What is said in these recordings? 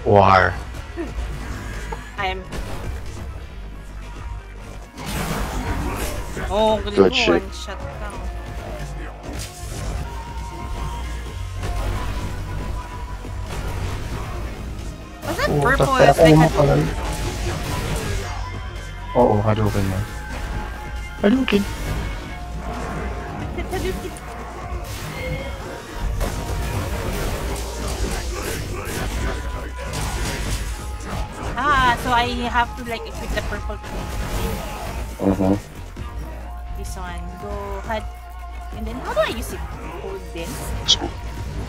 War. I'm... Oh, Good shit. One shot lang. Was that purple? It's like Hadouken. Oo, Hadouken na. Hadouken. Hadouken. Ah, so I have to like equip the purple thing. This one. Go ahead. And then how do I use it? Hold this.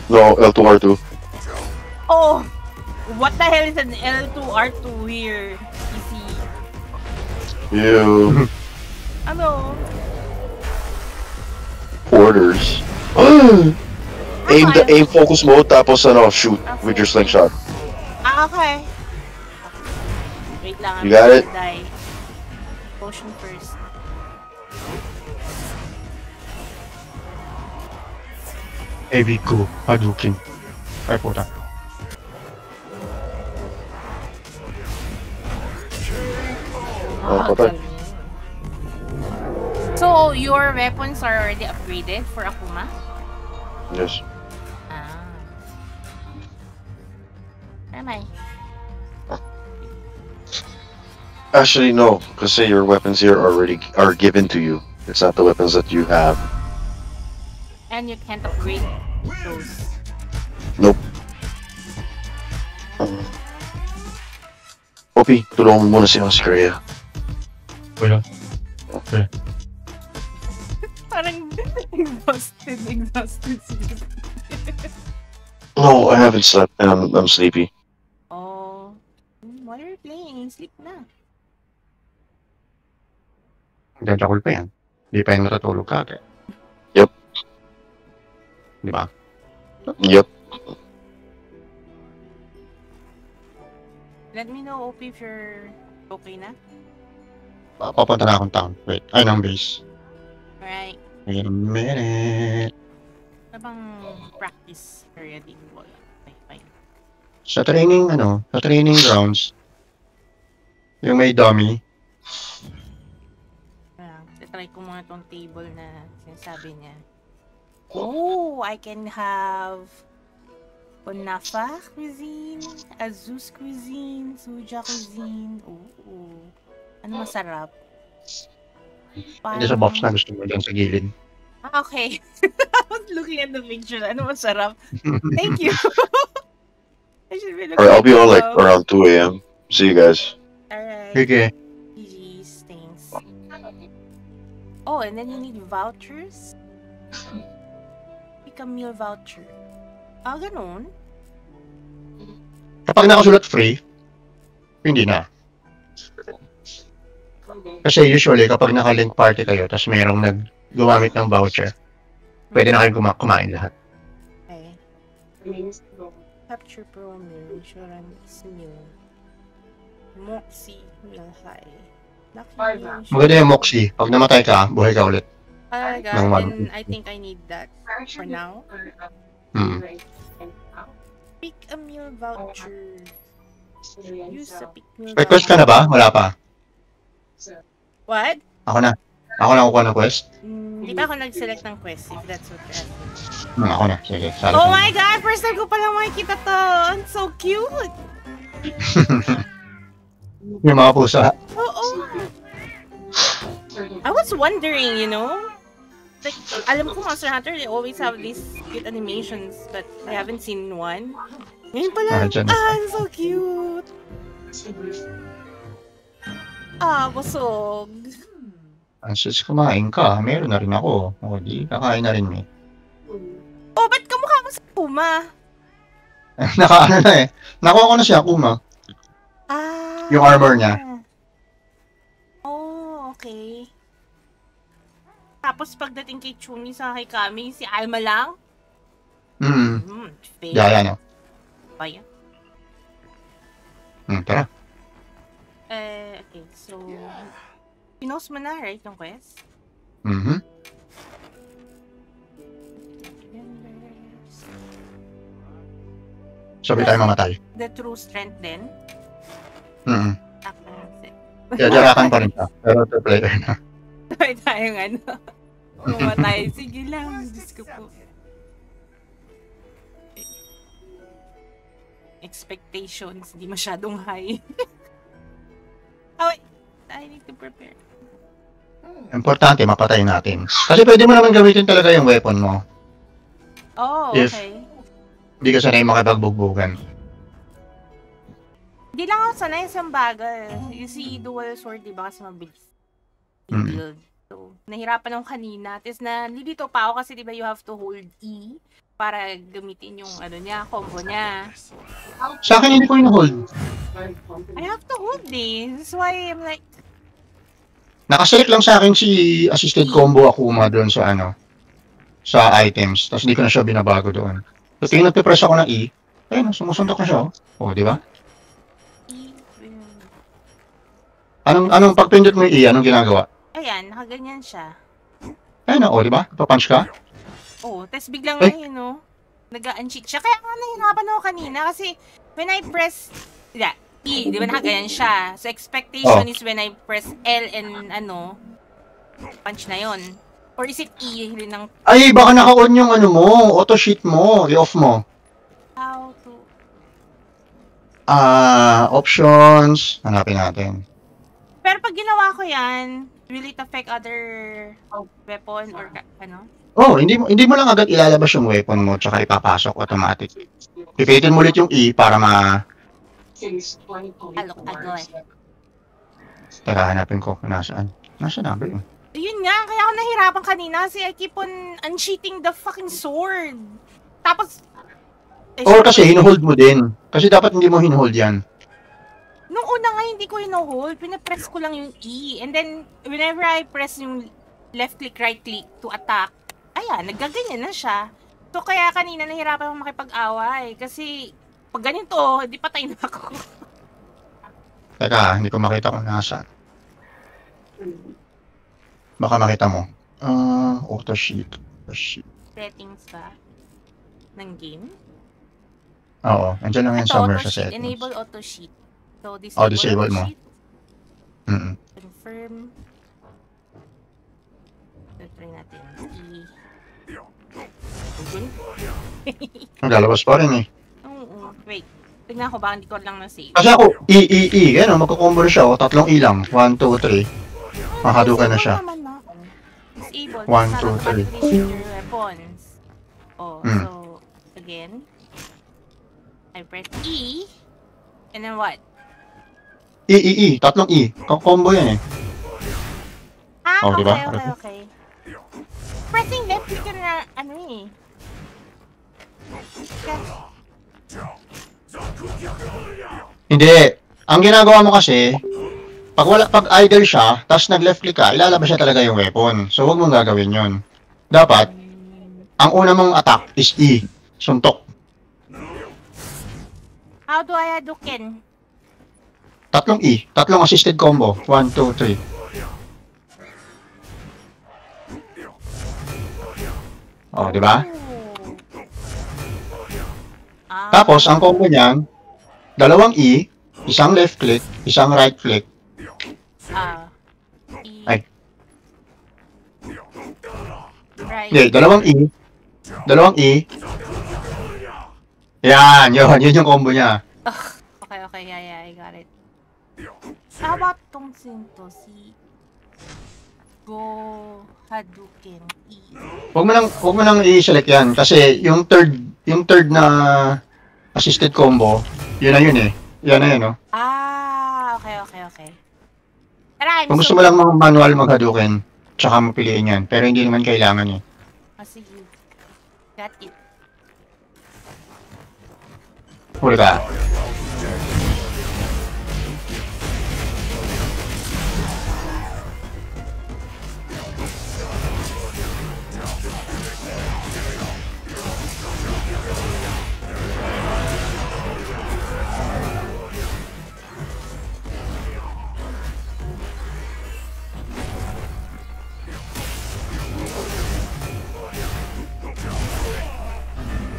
No, L2R2. Oh! What the hell is an L2R2 here? Easy. Ew. Ano? Orders. Aim focus mode, tapos ano, shoot with your slingshot. Ah, okay. Wait lang. You got it? Die. Potion first. AV2, Hadouken. Ay, puta. Patay. So, your weapons are already upgraded for Akuma? Yes. Ah. Where am I? Actually, no, because say your weapons here are given to you. It's not the weapons that you have. And you can't upgrade those. Nope. Poppy, tulungan mo muna si Oscaria. Wala. Okay. Parang exhausted siya. No, I haven't slept and I'm sleepy. Oh. What are you playing? Sleep na. Dadakol pa yan. Hindi pa yung natutulog ka. Yep. Di ba? Yep. Let me know, OP, if you're okay na. Papunta na akong town. Wait, ay, ng base. Alright. Wait a minute. Ano bang practice area din? Wala. Fine. Sa training grounds, yung may dummy, Try ko muna tong table na sinasabi niya. Oh, I can have Onafa cuisine, Azus cuisine, Suja cuisine. Oh, ano masarap? hindi sa box na gusto mo dyan sa gilid. Ah, okay. I was looking at the picture. Ano masarap? Thank you. I should be looking. Alright, I'll be on like around 2 a.m. See you guys. Alright. Okay. GG's, thanks. Oh, and then you need vouchers? Pick a meal voucher. Ah, ganun? Kapag nakasulat free, hindi na. Kasi usually kapag naka-link party kayo, tapos mayroong gumamit ng voucher, pwede na kayo kumain lahat. Okay. Capture Pro meal, insurance meal, Moxie meal high. Maganda yung Moxie. Pag namatay ka, buhay ka ulit. Then I think I need that for now. Pick a meal voucher. Use a pick meal voucher. Request ka na ba? Wala pa. What? Ako na. Ako na kukuha ng quest. Hindi pa ako nag-select ng quest, if that's what you're asking. Ako na. Sige. Oh my god! First time ko palang makikita to! It's so cute! Yung mga pusa. Oo! I was wondering, you know? Like, alam ko Monster Hunter, they always have these cute animations, but I haven't seen one. Ngayon pala, it's so cute! Ah, busog! Ansis, kumain ka. Meron na rin ako. O, di, kakain na rin eh. Oh, ba't kamukha mo sa Kuma? Nakaano na eh. Nakuha ko na siya, Kuma. Ah. Yung armor niya. Oh, okay. Tapos pagdating kay Chuni sa kay Kami, si Alma lang? Fake. Gaya no? Bayan. Tara. Okay, so... Pinost mo na, right, yung quest? Sabay tayo mamatay. The true strength din. Mm. Ako. Jarakan pa rin siya. Pero 2 player na. Sabay tayong ano. Mamatay. Sige lang. Diyos ko po. Expectations. Hindi masyadong high. Oh, wait. I need to prepare. Importante, mapatay natin. Kasi pwede mo naman gamitin talaga yung weapon mo. Oh, If- okay. Hindi ka sanay makipagbugbugan. Hindi lang ako sanay sa bagal. You see, dual sword, di ba? Kasi mabilis. I-build. So, nahirapan ako kanina. Tapos nalilito pa ako kasi di ba you have to hold E para gamitin yung ano niya, combo niya. Sa akin, hindi ko hold. I have to hold eh. That's why I'm like, Nakaselect lang sa akin si assisted combo Akuma doon sa ano, sa items. Tapos hindi ko na siya binabago doon. So, tingin nagpipress ako ng E. Ayun, sumusuntok na siya. Oh, di ba? E. Anong pagpindot mo yung E, anong ginagawa? Ayan, nakaganyan siya. Ayun, oh, di ba? Papunch ka? Oh, tapos biglang Ay. ngayon, no? Nag-uncheat siya. Kaya nga nahirapan ako kanina kasi when I press, yeah, E, di ba nakaganyan siya? So, expectation is when I press L and ano, punch na yon. Or is it E rin ng Ay, baka naka-on yung ano mo, auto sheet mo, i-off mo. how to... Options, hanapin natin. Pero pag ginawa ko yan, will it affect other weapon or ano? Oh, hindi mo lang agad ilalabas yung weapon mo tsaka ipapasok automatic. Pipilitin mo ulit yung E para Alok, agoy. Tara, hanapin ko kung nasaan. Nasaan na ba yun? Yun nga, kaya ako nahirapan kanina kasi I keep on unsheathing the fucking sword. Tapos... Or kasi hinuhold mo din. Kasi dapat hindi mo hinuhold yan. Nung una nga hindi ko hinuhold, pinapress ko lang yung E. And then, whenever I press yung left click, right click to attack, ayan, naggaganyan na siya. So, kaya kanina nahirapan akong makipag-away. Kasi, pag ganito, hindi patay na ako. Teka, hindi ko makita kung nasaan. Baka makita mo. Auto sheet. Settings ba? Ng game? Oo, andyan lang yan Ito, somewhere auto sa sheet. settings. Enable auto sheet. So, Oh, disable auto mo. sheet. Mm-mm. Confirm. So, try natin. Maglalabas pa rin eh. Oo, wait. Tignan ko ba, hindi ko lang na-save. Kasi ako, E, ano, magkakombo na siya, oh. 3 E lang. 1, 2, 3. Makadukan na siya. Disable. 1, 2, 3. Your weapons. Oh, Hmm. so, again. I press E. And then what? E. 3 E. Kakombo yan eh. Ah, Oh, okay, diba? okay. Pressing left click na, ano eh. Hindi. Ang ginagawa mo kasi, pag idle siya, tapos nag-left click ka, ilalabas siya talaga yung weapon. So, huwag mong gagawin yun. Dapat, ang una mong attack is E. Suntok. How do I Hadouken? 3 E. 3 assisted combo. 1, 2, 3. Oh, di ba? Ah, Tapos, ang combo niyan, 2 E, isang left click, isang right click. E. Ay. Right. Hindi, 2 E. Yan, yun yung combo niya. Okay, yeah, I got it. How about tong sinto, si Go Hadouken E? Huwag mo lang i-select yan kasi yung third na assisted combo, yun eh. Yan na yun, no? Ah, okay. Tara, Kung gusto mo lang mga manual mag-Hadouken, tsaka mo piliin yan. Pero hindi naman kailangan eh. sige. Got it. Huli ka.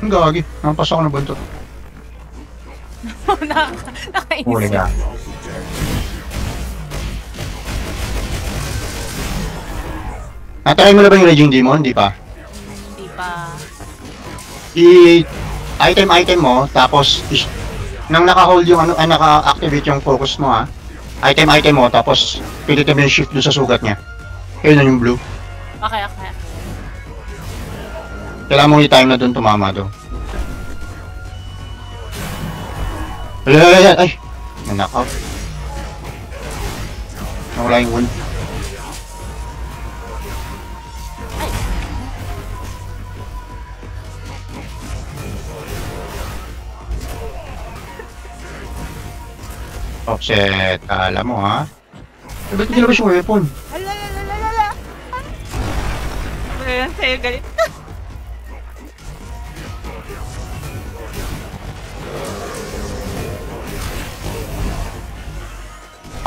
Ang gagi. Napas ako na buntot. Huli Nakaisip. ka. Natry mo na ba yung Raging Demon? Di pa. Hindi pa. I-item mo, tapos nang naka-hold yung ano, naka-activate yung focus mo ha. Item mo, tapos pilitin mo yung shift doon sa sugat niya. Ayun na yung blue. Okay, okay. Kailangan mong i-time na doon tumama doon. Ay! Na-knockout. Nawala yung wound. Offset, alam mo ha? Ba't hindi labas yung weapon? Alalalala. Ayan sa'yo galit.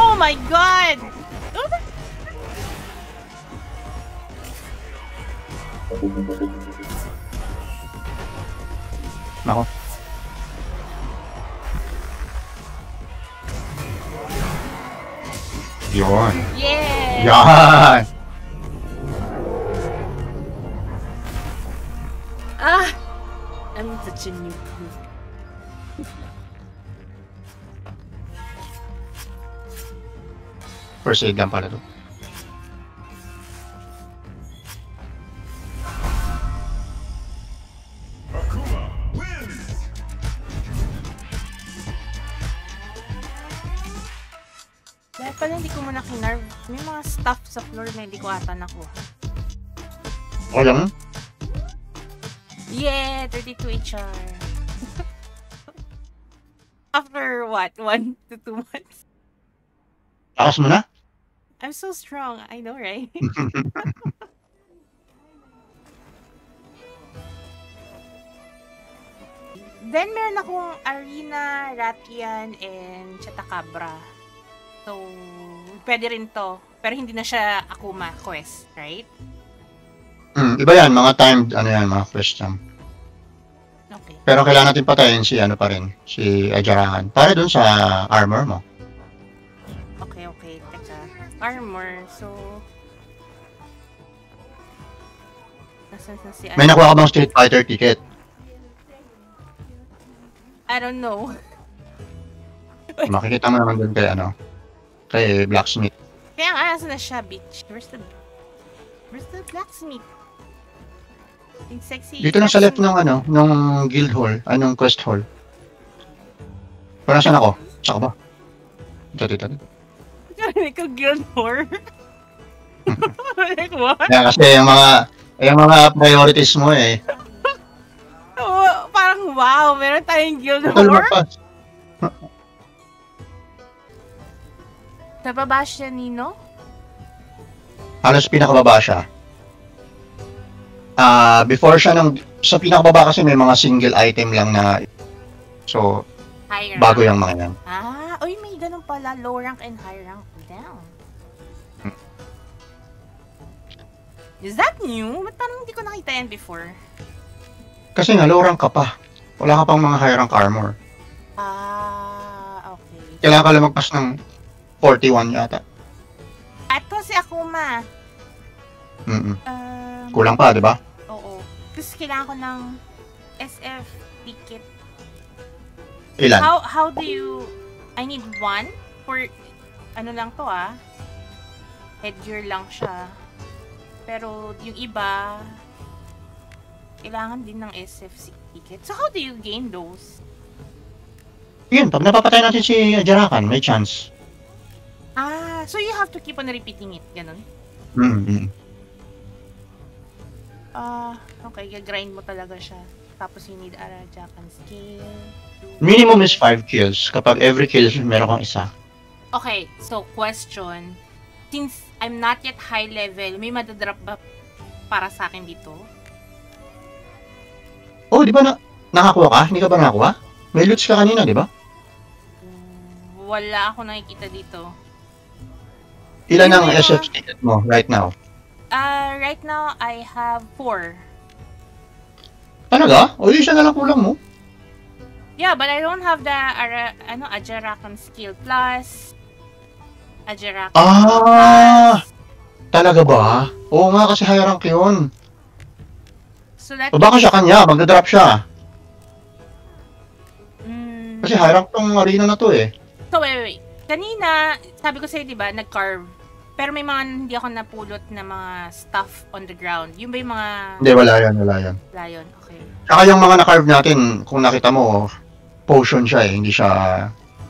Oh my god! Nako. Yun. Yeah! Yan! Ah! I'm such a noob. First aid lang pala to. Dahil pala hindi ko muna kinarve. May mga stuff sa floor na hindi ko ata nakuha. Okay lang? Yeah! 32 HR. After what? 1 to 2 months? Takas mo na? I'm so strong. I know, right? Then, meron akong Arena, Ratian, and Chatakabra. So, pwede rin to. Pero hindi na siya Akuma quest, right? Iba yan, mga timed, ano yan, mga question. Okay. Pero kailangan natin patayin si ano pa rin, si Ajarahan. Para dun sa armor mo. Okay, okay. Teka. Armor. So... Nasaan na si May nakuha ka bang Street Fighter ticket? I don't know. Makikita mo naman dun kay ano, kay Blacksmith. Kaya nga, nasa na siya, bitch? Where's the blacksmith? Yung sexy Dito lang sa left ng ano, nung guild hall, anong quest hall. Pero saan ako? Saan ka ba? Dito. Kaya ko guild whore. Like, what? Yeah, kasi yung mga priorities mo eh. Oh, parang wow, meron tayong guild Total whore. magpas. Nababa siya, Nino? Halos pinakababa siya. Before siya sa pinakababa kasi may mga single item lang na, so, High rank. bago yung mga yan. Ah, oy, may ganun pala. Low rank and high rank down. Is that new? Ba't parang hindi ko nakita yan before? Kasi nga, low rank ka pa. Wala ka pang mga high rank armor. Ah, okay. Kailangan ka lang magpas ng 41 yata. Ato si Akuma. Kulang pa, di ba? Oo. Tapos kailangan ko ng SF ticket. Ilan? How do you... I need one for... Ano lang to headgear lang siya. Pero yung iba... Kailangan din ng SF ticket. So how do you gain those? Yun, pag napapatay natin si Jarakan, may chance. Ah, so you have to keep on repeating it, ganun? Okay, gagrind mo talaga siya. Tapos you need Arajakan skill. Minimum is 5 kills. Kapag every kill, meron kang isa. Okay, so question. Since I'm not yet high level, may madadrop ba para sa akin dito? Oh, di ba nakakuha ka? Hindi ka ba nakakuha? May loots ka kanina, di ba? Wala ako nakikita dito. Ilan ang SF ticket mo right now? Right now, I have 4. Talaga? O, isa na lang kulang mo. Yeah, but I don't have the Ajarakan skill plus. Ajarakan Ah! plus. Talaga ba? Oo nga, kasi high rank yun. So that O baka siya kanya, magdadrop siya. Mm, Kasi high rank tong arena na to eh. so wait. Kanina, sabi ko sa'yo, di ba, nag-carve. Pero may mga hindi ako napulot na mga stuff on the ground. Yung ba yung mga Hindi, wala yan. lion? Okay. Saka yung mga na-carve natin, kung nakita mo, potion siya eh, hindi siya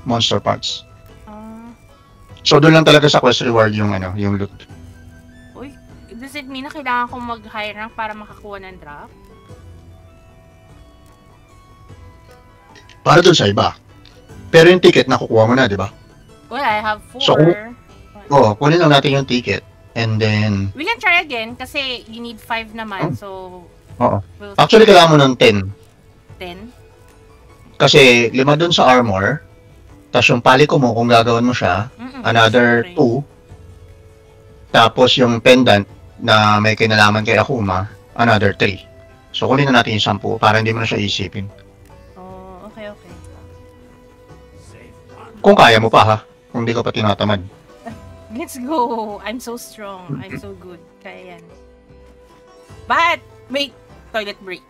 monster parts. Ah, So doon lang talaga sa quest reward yung yung loot. uy, does it mean na kailangan kong mag-high rank para makakuha ng drop? Para doon sa iba. Pero yung ticket nakukuha mo na, di ba? Well, I have 4. So, Oo, kunin lang natin yung ticket. And then, We can try again kasi you need 5 naman. So, oo. we'll Actually, kailangan mo ng 10. 10. Kasi 5 doon sa armor. Tapos yung paliko mo, kung gagawin mo siya, another 2. Tapos yung pendant na may kinalaman kay Akuma, another 3. So, kunin na natin yung 10 para hindi mo na siya isipin. Oh, okay. Kung kaya mo pa ha. Kung hindi ka pa tinatamad. Let's go! I'm so strong. I'm so good. Kaya yan. But, wait! Toilet break.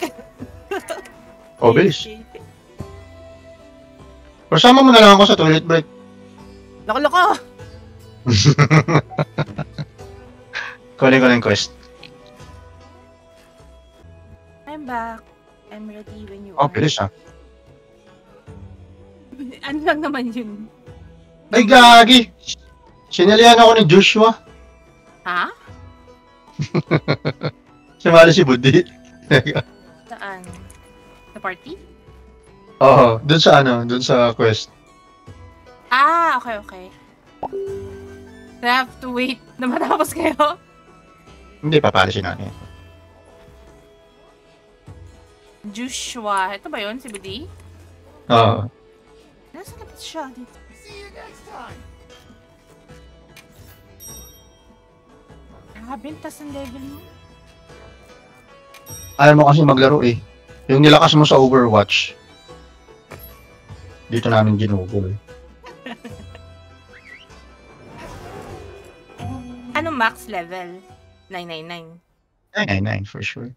O, bilis. Pero sama mo na lang ako sa toilet break. Loko-loko! Kunin ko na yung quest. I'm back. I'm ready when you Oh, are. bilis ha. Ano lang naman yun? Ay, gagi! Sinalihan ako ni Joshua. Ha? Sumali si Buddy. Saan? Sa party? Oo, dun sa dun sa quest. Ah, okay. I have to wait na matapos kayo? Hindi, papalisin natin. Joshua. Ito ba yun? Si Buddy? Oo. Nasa lapit siya dito. Grabe, tas ang level mo. Ayaw mo kasi maglaro eh. Yung nilakas mo sa Overwatch, dito namin ginugol. Ano max level? 999. 999 for sure.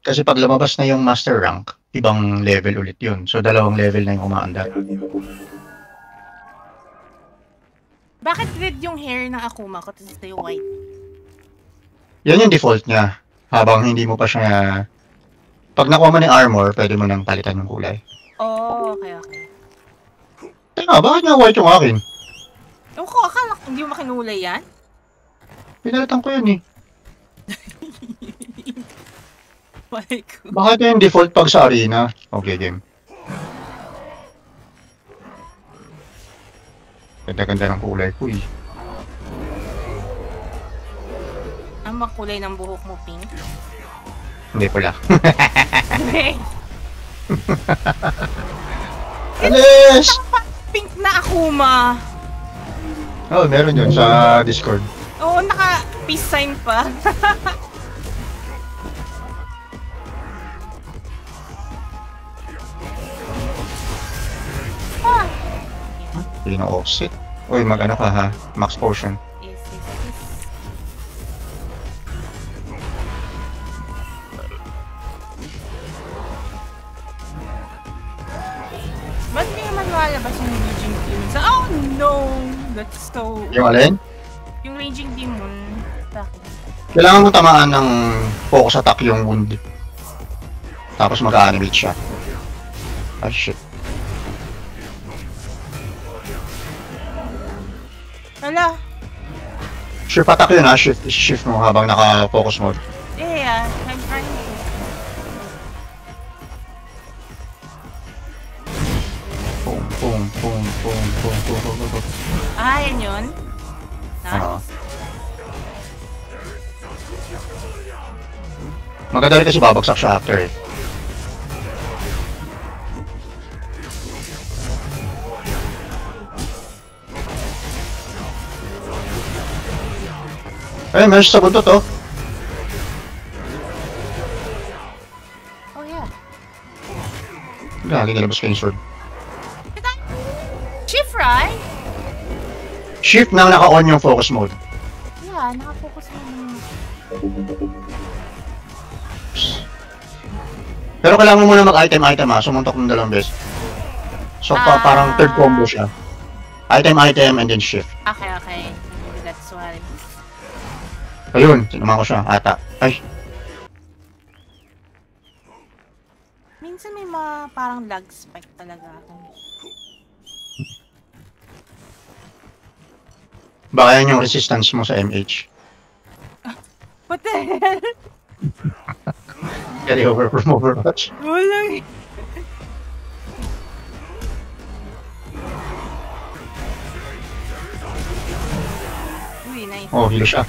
Kasi pag lumabas na yung master rank, ibang level ulit yun. So, 2 level na yung umaandar. Bakit red yung hair ng Akuma ko tapos ito yung white? Yan yung default niya. Habang hindi mo pa siya... Pag nakuha mo ng armor, pwede mo nang palitan yung kulay. Oh, okay. Teka, bakit nga white yung akin? Ewan ko, akala ko hindi mo makinulay yan? Pinalitan ko yun eh. My God. Bakit yung default pag sa arena? Okay, game. Ganda-ganda ng kulay ko eh. Ang makulay ng buhok mo, pink? Hindi pala. Okay. Alis! Pink na Akuma! Oh, meron yun sa Discord. Oo, naka-peace sign pa. Hindi na offset. Uy, mag-ano ka ha? Max potion. Yes. Ba't hindi naman malabas yung raging demon? Oh no! That's so... Yung alin? Yung raging demon. Bakit? Kailangan mo tamaan ng focus attack yung wound. Tapos mag-animate siya. Ah, shit. Hala! Shift attack yun ha. Shift mo habang naka-focus mode. Yeah, I'm trying to. Boom. Ah, yan yun? Oo. Maganda rin kasi babagsak siya after eh. Eh, meron siya sa buntot oh. Oh yeah. Lagi nilabas ko yung sword. Shift, right? Shift nang naka-on yung focus mode. Yeah, naka-focus naman. Pero kailangan mo muna mag-item ha, sumuntok ng 2 beses. So parang third combo siya. Item and then shift. Okay. That's why. Ayun, sinuman ko siya, ata. Ay, Minsan may mga parang lag spike talaga ako. baka yan yung resistance mo sa MH. What the hell? Carry over from Overwatch. Wala. Uy, nice. Oh, hilo siya.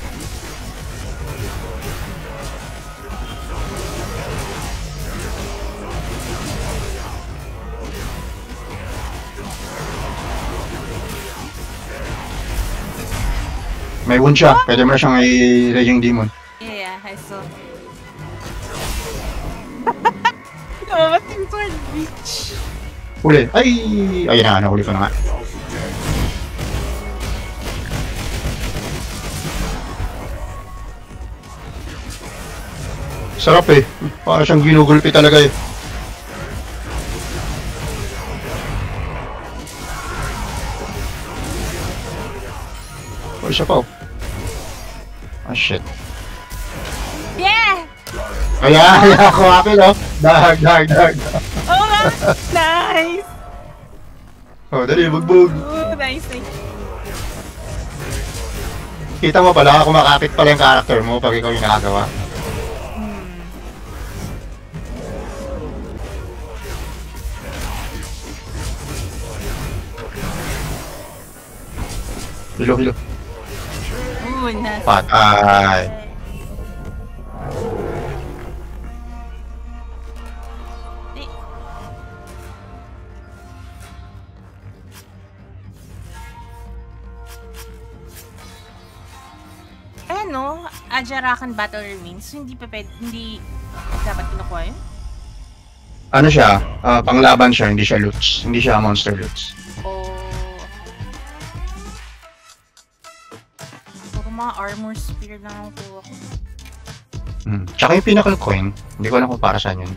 May wound siya. Pwede mo na siyang i-raging demon. Yeah, I saw. Namamat yung sword, bitch. Huli. Ay! Ayun na, nahuli ko na nga. Sarap eh. Para siyang ginugulpi talaga eh. Oh, isa pa oh. Ah, shit. Yeah! Ayan, ako apil oh. Dag. Oh, nice! Oh, dali, bugbog. Oh, nice. Kita mo pala, kumakapit pala yung character mo pag ikaw yung nakagawa. Hilo. Oh, nice. Patay. Ano, Ajarakan battle remains, hindi dapat kinukuha yun? Ano siya? Panglaban siya, hindi siya loots. Hindi siya monster loots. O... Puro mga armor spear lang ang kuha ko. Tsaka yung pinnacle coin, hindi ko alam kung para saan yun.